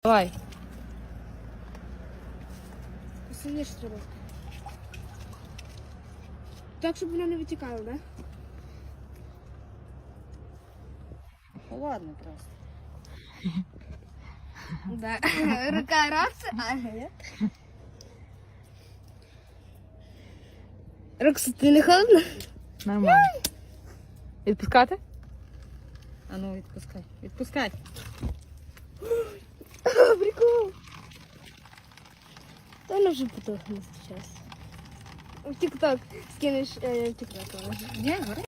Давай. Сильніше треба. Так, щоб воно не витікало, так? Ладно просто. Да. Рука раз, а нет. Рокса, тобі не холодно? Нормально. Відпускати? А ну відпускай. Відпускай. Прикол. Та воно вже потухне зараз. В тік-ток скинеш тік-ток. Ні, гори.